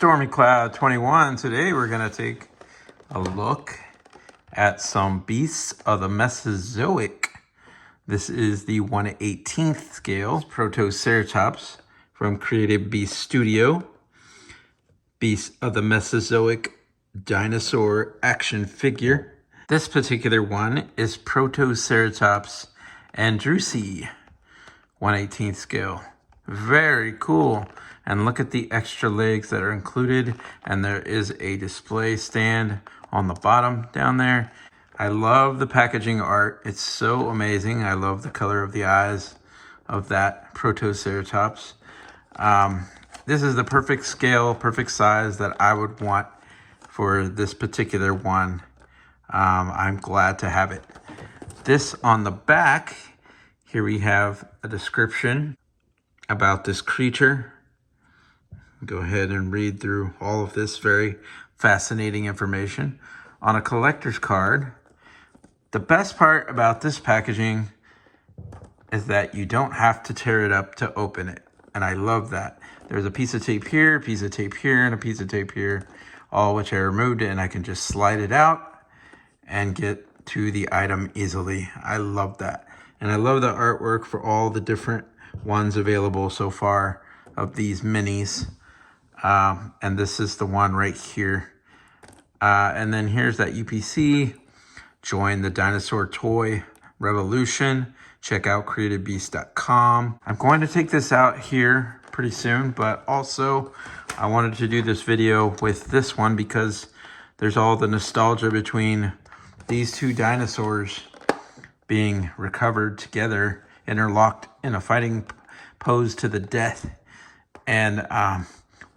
Stormy Cloud 21. Today we're going to take a look at some beasts of the Mesozoic. This is the 1/18th scale Protoceratops from Creative Beast Studio. Beasts of the Mesozoic dinosaur action figure. This particular one is Protoceratops andrewsi, 1/18th scale. Very cool. And look at the extra legs that are included. And there is a display stand on the bottom down there. I love the packaging art. It's so amazing. I love the color of the eyes of that Protoceratops. This is the perfect scale, perfect size that I would want for this particular one. I'm glad to have it. This on the back, here we have a description about this creature. Go ahead and read through all of this very fascinating information. On a collector's card, the best part about this packaging is that you don't have to tear it up to open it. And I love that. There's a piece of tape here, a piece of tape here, and a piece of tape here, all which I removed, and I can just slide it out and get to the item easily. I love that. And I love the artwork for all the different ones available so far of these minis. And this is the one right here. And then here's that UPC. Join the dinosaur toy revolution. Check out creativebeast.com. I'm going to take this out here pretty soon, but also I wanted to do this video with this one because there's all the nostalgia between these two dinosaurs being recovered together, interlocked in a fighting pose to the death. And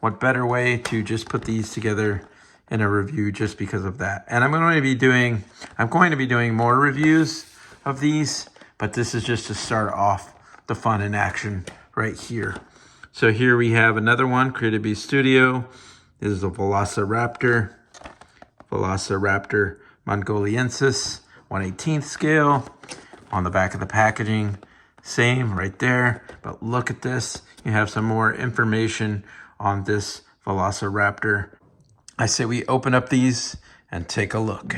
what better way to just put these together in a review just because of that. And I'm going to be doing more reviews of these, but this is just to start off the fun in action right here. So here we have another one, Creative Beast Studio. This is a Velociraptor mongoliensis, 1/18th scale. On the back of the packaging, same right there. But look at this. You have some more information on this Velociraptor. I say we open up these and take a look.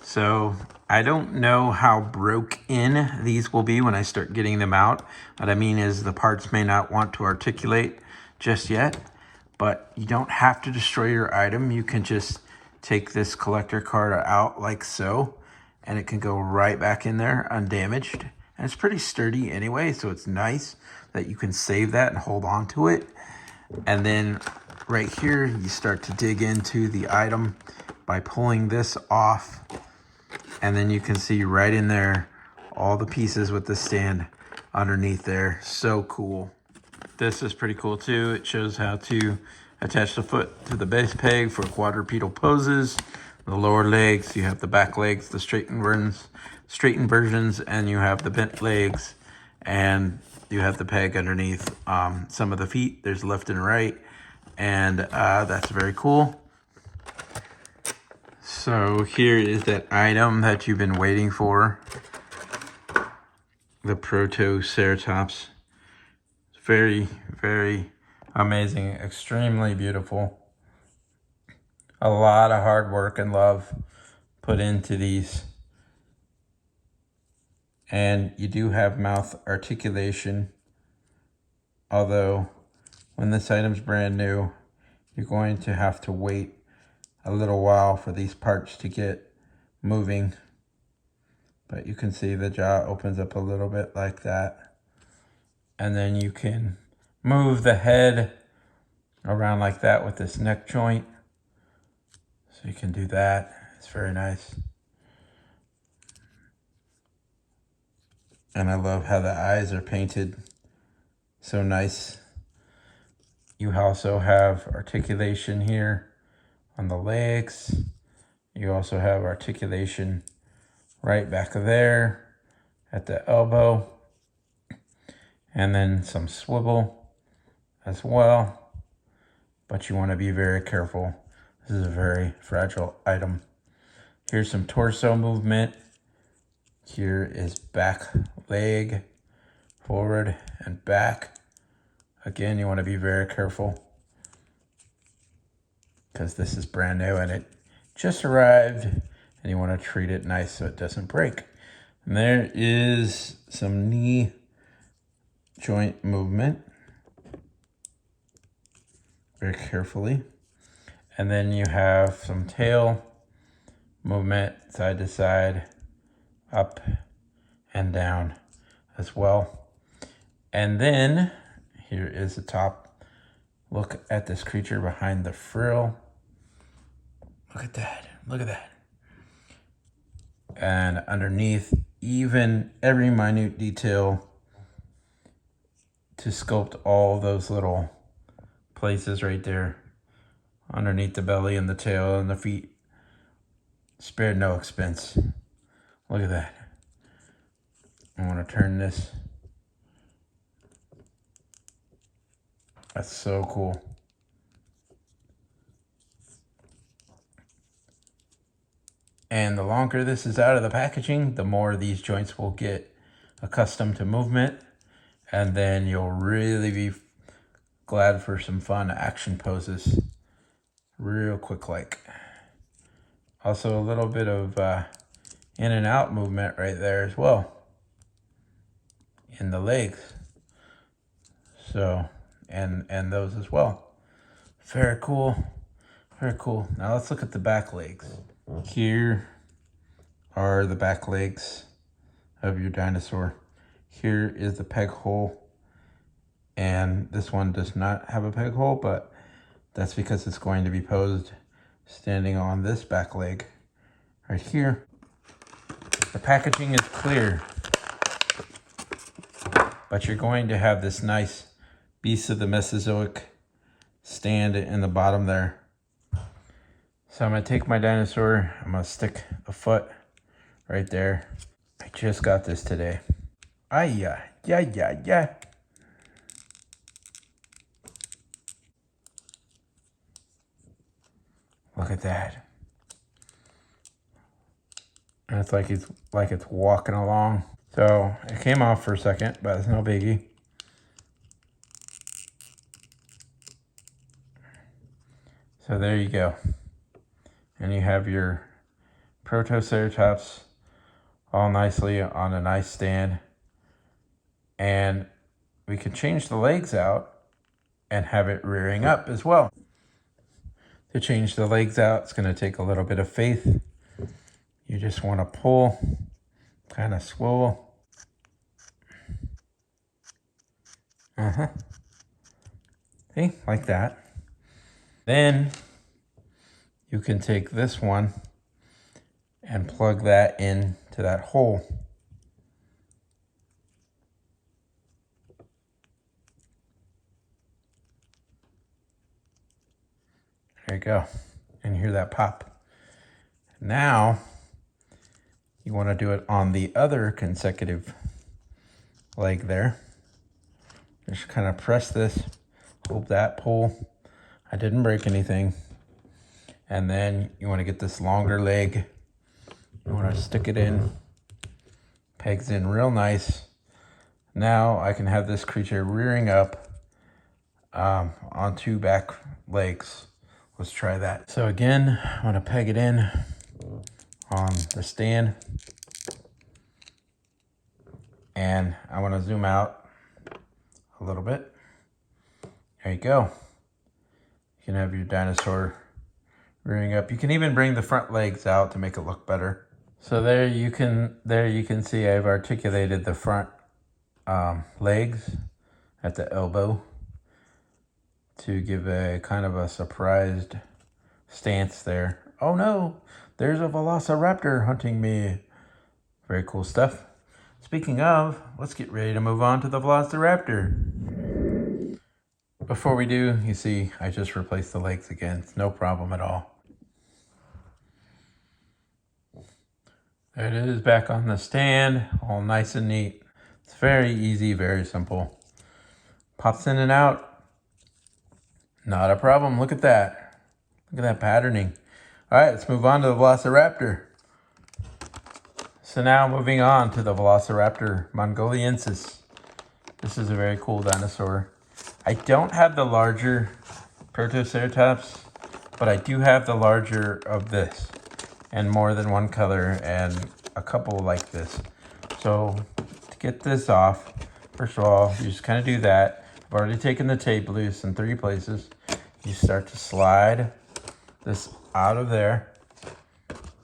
So I don't know how broke in these will be when I start getting them out. What I mean is the parts may not want to articulate just yet, but you don't have to destroy your item. You can just take this collector card out like so, and it can go right back in there undamaged. And it's pretty sturdy anyway, so it's nice that you can save that and hold on to it. And then right here, you start to dig into the item by pulling this off. And then you can see right in there, all the pieces with the stand underneath there. So cool. This is pretty cool too. It shows how to attach the foot to the base peg for quadrupedal poses. The lower legs, you have the back legs, the straightened versions, and you have the bent legs, and you have the peg underneath. Some of the feet, there's left and right, and that's very cool. So here is that item that you've been waiting for, the Protoceratops. Very, very amazing, extremely beautiful. A lot of hard work and love put into these. And you do have mouth articulation, although when this item's brand new, you're going to have to wait a little while for these parts to get moving. But you can see the jaw opens up a little bit like that. And then you can move the head around like that with this neck joint. So you can do that. It's very nice. And I love how the eyes are painted so nice. You also have articulation here on the legs. You also have articulation right back there at the elbow. And then some swivel as well. But you want to be very careful. This is a very fragile item. Here's some torso movement. Here is back leg, forward and back. Again, you want to be very careful. because this is brand new and it just arrived, and you want to treat it nice so it doesn't break. And there is some knee joint movement, very carefully. And then you have some tail movement, side to side, up and down as well. And then here is the top. Look at this creature behind the frill. Look at that. Look at that. And underneath, even every minute detail to sculpt all those little places right there underneath the belly and the tail and the feet. Spared no expense. Look at that. I want to turn this. That's so cool. And the longer this is out of the packaging, the more these joints will get accustomed to movement. And then you'll really be glad for some fun action poses. Real quick like. Also a little bit of in and out movement right there as well. In the legs. So, and those as well. Very cool. Very cool. Now let's look at the back legs. Here are the back legs of your dinosaur. Here is the peg hole. And this one does not have a peg hole, but that's because it's going to be posed standing on this back leg right here. The packaging is clear, but you're going to have this nice Beast of the Mesozoic stand in the bottom there. So I'm going to take my dinosaur, I'm going to stick a foot right there. I just got this today. Yeah. Look at that. And it's like it's walking along. So it came off for a second, but it's no biggie. So there you go. And you have your Protoceratops all nicely on a nice stand. And we can change the legs out and have it rearing up as well. To change the legs out, it's going to take a little bit of faith. You just want to pull, kind of swivel. See, like that. Then you can take this one and plug that in to that hole. There you go. And you hear that pop. Now, you want to do it on the other consecutive leg there. Just kind of press this, hold that pull. I didn't break anything. And then you want to get this longer leg. You want to stick it in. Pegs in real nice. Now I can have this creature rearing up on two back legs. Let's try that. So again, I'm going to peg it in on the stand. And I want to zoom out a little bit. There you go. You can have your dinosaur rearing up. You can even bring the front legs out to make it look better. So there you can see I've articulated the front legs at the elbow to give a kind of a surprised stance there. Oh no, there's a Velociraptor hunting me. Very cool stuff. Speaking of, let's get ready to move on to the Velociraptor. Before we do, you see, I just replaced the legs again. It's no problem at all. There it is, back on the stand, all nice and neat. It's very easy, very simple. Pops in and out. Not a problem. Look at that. Look at that patterning. All right, let's move on to the Velociraptor. So now moving on to the Velociraptor mongoliensis. This is a very cool dinosaur. I don't have the larger Protoceratops, but I do have the larger of this and more than one color and a couple like this. So to get this off, first of all, you just kind of do that. I've already taken the tape loose in 3 places. You start to slide this out of there.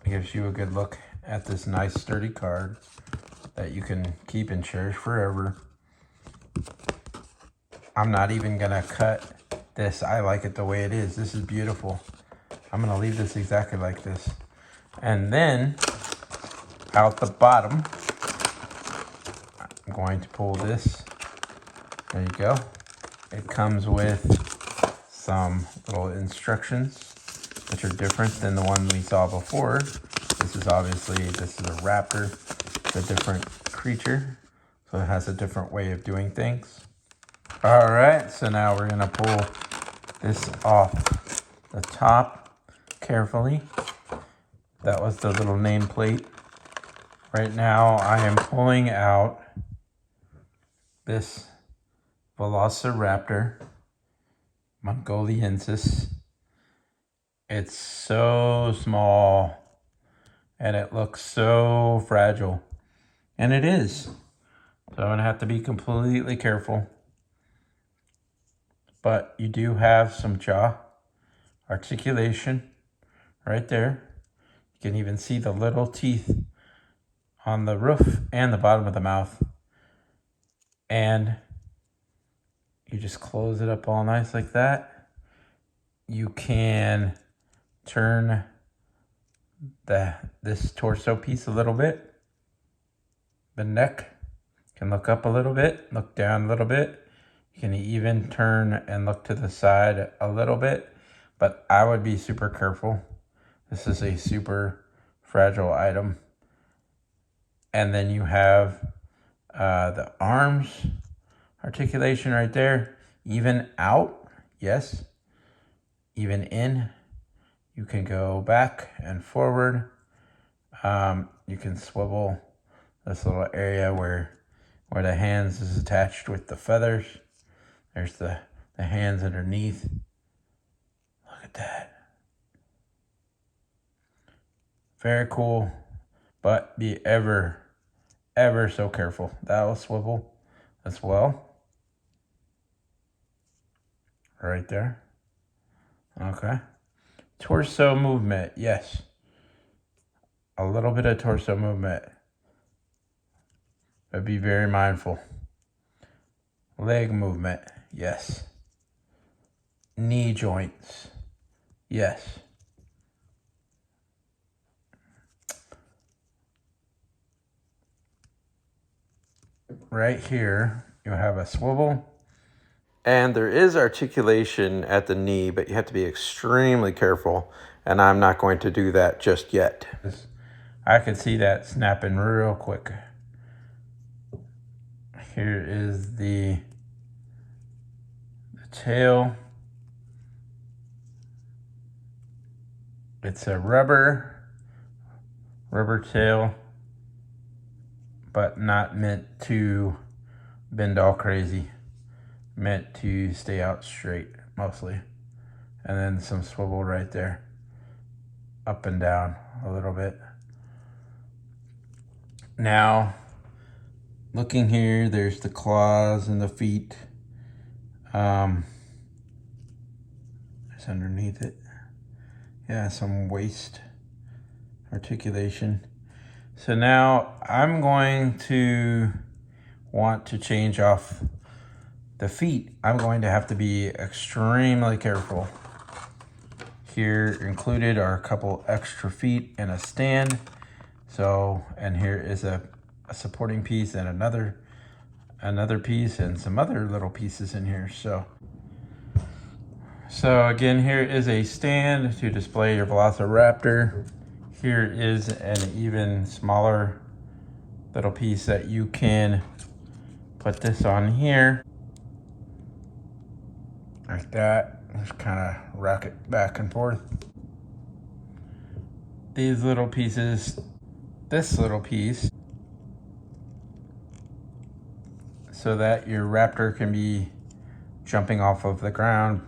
It gives you a good look at this nice sturdy card that you can keep and cherish forever. I'm not even gonna cut this. I like it the way it is. This is beautiful. I'm gonna leave this exactly like this. And then out the bottom, I'm going to pull this. There you go. It comes with some little instructions, which are different than the one we saw before. This is a raptor. It's a different creature, so it has a different way of doing things. All right, so now we're gonna pull this off the top carefully. That was the little nameplate. Right now I am pulling out this Velociraptor mongoliensis. It's so small and it looks so fragile, and it is. So I'm gonna have to be completely careful. But you do have some jaw articulation right there. You can even see the little teeth on the roof and the bottom of the mouth. And you just close it up all nice like that. You can turn this torso piece a little bit. The neck can look up a little bit, look down a little bit. You can even turn and look to the side a little bit, but I would be super careful. This is a super fragile item. And then you have the arms articulation right there. Even out, yes. Even in, you can go back and forward. You can swivel this little area where the hands is attached with the feathers. There's the hands underneath. Look at that. Very cool, but be ever so careful. That will swivel as well. Right there. Okay. Torso movement, yes. A little bit of torso movement, but be very mindful. Leg movement, yes. Knee joints, yes. Right here, you have a swivel. And there is articulation at the knee, but you have to be extremely careful. And I'm not going to do that just yet. I can see that snapping real quick. Here is the tail. It's a rubber tail, but not meant to bend all crazy. Meant to stay out straight mostly. And then some swivel right there. Up and down a little bit. Now, looking here, there's the claws and the feet. There's underneath it. Yeah, some waist articulation. So now I'm going to want to change off the feet. I'm going to have to be extremely careful. Here included are a couple extra feet and a stand. So, and here is a supporting piece and another piece and some other little pieces in here. So again, here is a stand to display your Velociraptor. Here is an even smaller little piece that you can put this on here. Like that. Just kind of rock it back and forth. These little pieces, this little piece, so that your raptor can be jumping off of the ground,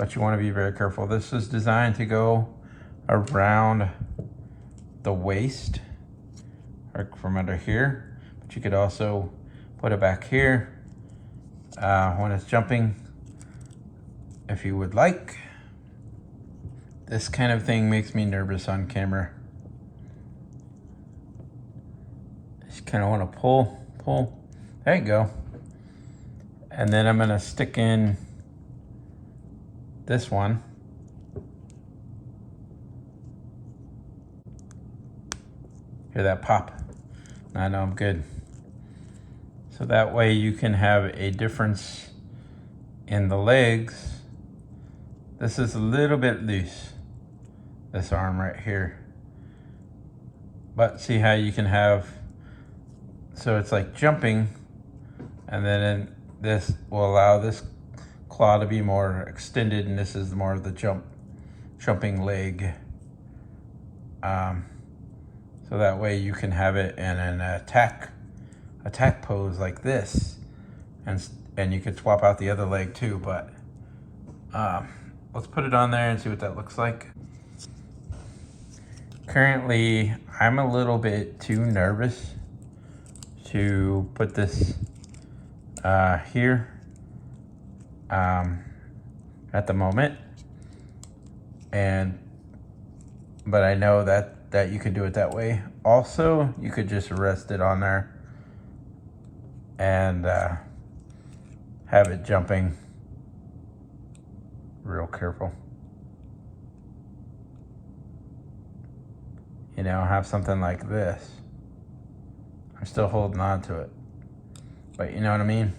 but you want to be very careful. This is designed to go around the waist, or from under here, but you could also put it back here when it's jumping, if you would like. This kind of thing makes me nervous on camera. Just kind of want to pull. There you go. And then I'm gonna stick in this one. Hear that pop? I know I'm good. So that way you can have a difference in the legs. This is a little bit loose, this arm right here. But see how you can have, so it's like jumping, and then this will allow this claw to be more extended, and this is more of the jumping leg. So that way you can have it in an attack pose like this, and you could swap out the other leg too. But let's put it on there and see what that looks like. Currently, I'm a little bit too nervous to put this here at the moment, but I know that you could do it that way. Also, you could just rest it on there and have it jumping real careful. You know, have something like this. I'm still holding on to it, but you know what I mean?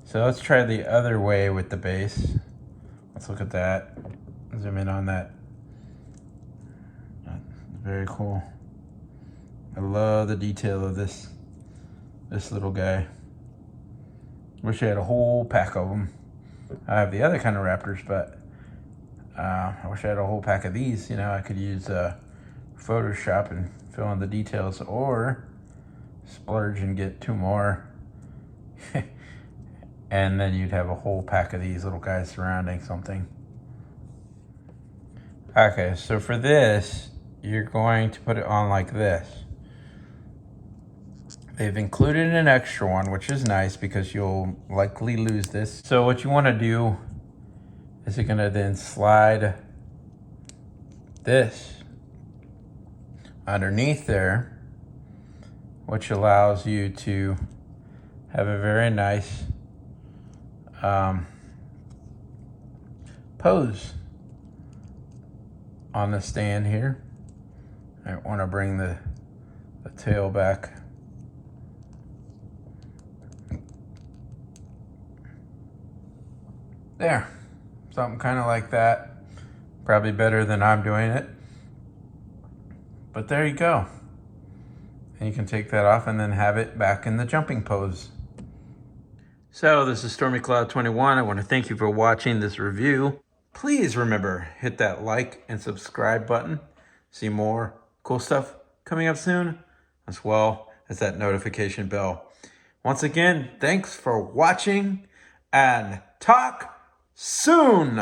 So let's try the other way with the base. Let's look at that. Zoom in on that. Very cool. I love the detail of this little guy. Wish I had a whole pack of them. I have the other kind of raptors, but I wish I had a whole pack of these. You know, I could use Photoshop and fill in the details, or splurge and get 2 more. And then you'd have a whole pack of these little guys surrounding something. Okay, so for this, you're going to put it on like this. They've included an extra one, which is nice because you'll likely lose this. So what you want to do is you're going to then slide this underneath there, which allows you to have a very nice pose on the stand here. I want to bring the tail back. There, something kind of like that. Probably better than I'm doing it. But there you go. And you can take that off and then have it back in the jumping pose. So this is Stormy Cloud 21. I want to thank you for watching this review. Please remember, hit that like and subscribe button. See more cool stuff coming up soon, as well as that notification bell. Once again, thanks for watching, and talk soon.